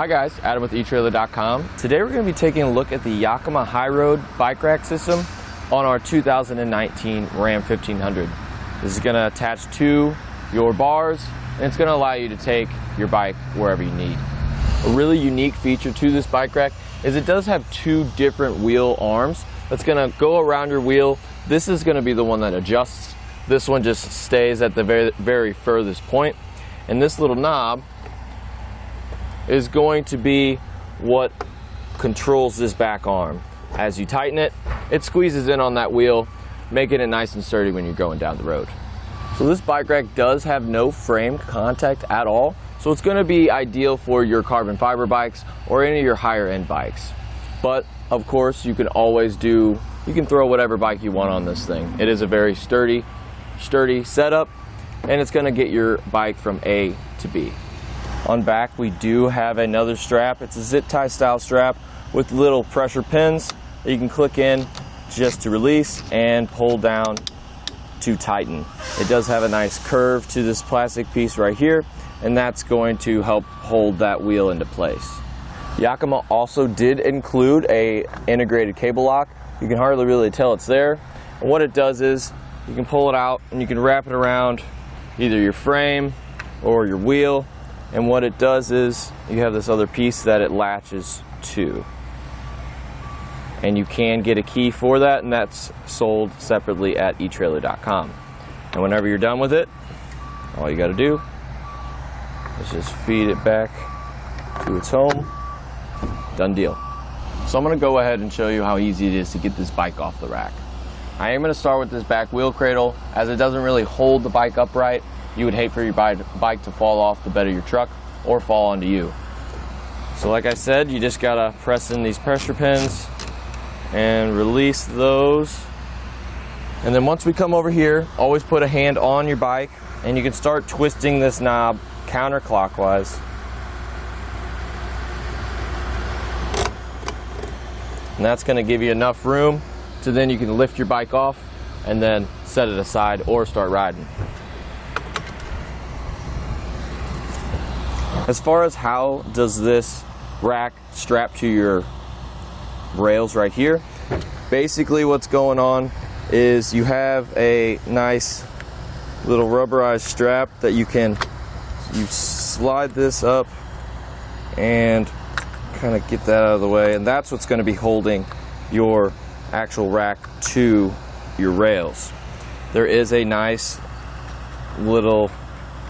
Hi guys, Adam with etrailer.com. Today we're going to be taking a look at the Yakima HighRoad bike rack system on our 2019 Ram 1500. This is going to attach to your bars and it's going to allow you to take your bike wherever you need. A really unique feature to this bike rack is it does have two different wheel arms that's going to go around your wheel. This is going to be the one that adjusts. This one just stays at the very furthest point. And this little knob is going to be what controls this back arm. As you tighten it, it squeezes in on that wheel, making it nice and sturdy when you're going down the road. So this bike rack does have no frame contact at all, so it's going to be ideal for your carbon fiber bikes or any of your higher end bikes. But of course you can throw whatever bike you want on this thing. It is a very sturdy setup, and it's going to get your bike from A to B. On back we do have another strap. It's a zip tie style strap with little pressure pins that you can click in just to release and pull down to tighten. It does have a nice curve to this plastic piece right here, and that's going to help hold that wheel into place. Yakima also did include a integrated cable lock. You can hardly really tell it's there. And what it does is you can pull it out and you can wrap it around either your frame or your wheel. And what it does is you have this other piece that it latches to. And you can get a key for that, and that's sold separately at etrailer.com. And whenever you're done with it, all you got to do is just feed it back to its home. Done deal. So I'm going to go ahead and show you how easy it is to get this bike off the rack. I am going to start with this back wheel cradle, as it doesn't really hold the bike upright. You would hate for your bike to fall off the bed of your truck or fall onto you. So like I said, you just gotta press in these pressure pins and release those. And then once we come over here, always put a hand on your bike and you can start twisting this knob counterclockwise. And that's gonna give you enough room so then you can lift your bike off and then set it aside or start riding. As far as how does this rack strap to your rails right here, basically what's going on is you have a nice little rubberized strap that you slide this up and kind of get that out of the way, and that's what's going to be holding your actual rack to your rails. There is a nice little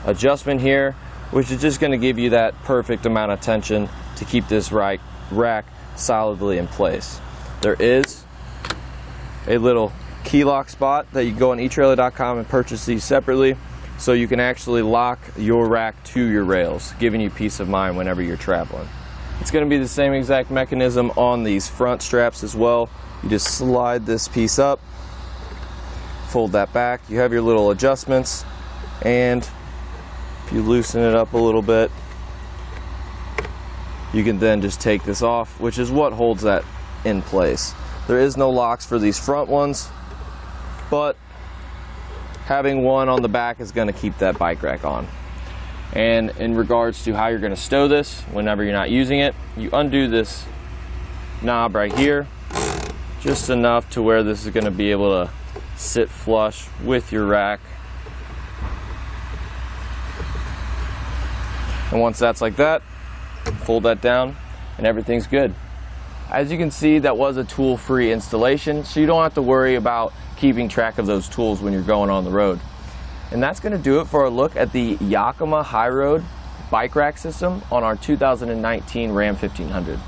adjustment here, which is just going to give you that perfect amount of tension to keep this rack solidly in place. There is a little key lock spot that you can go on etrailer.com and purchase these separately, so you can actually lock your rack to your rails, giving you peace of mind whenever you're traveling. It's going to be the same exact mechanism on these front straps as well. You just slide this piece up, fold that back, you have your little adjustments, and you loosen it up a little bit, you can then just take this off, which is what holds that in place. There is no locks for these front ones, but having one on the back is going to keep that bike rack on. And in regards to how you're going to stow this whenever you're not using it, you undo this knob right here just enough to where this is going to be able to sit flush with your rack. And once that's like that, fold that down and everything's good. As you can see, that was a tool-free installation, so you don't have to worry about keeping track of those tools when you're going on the road. And that's going to do it for a look at the Yakima HighRoad bike rack system on our 2019 Ram 1500.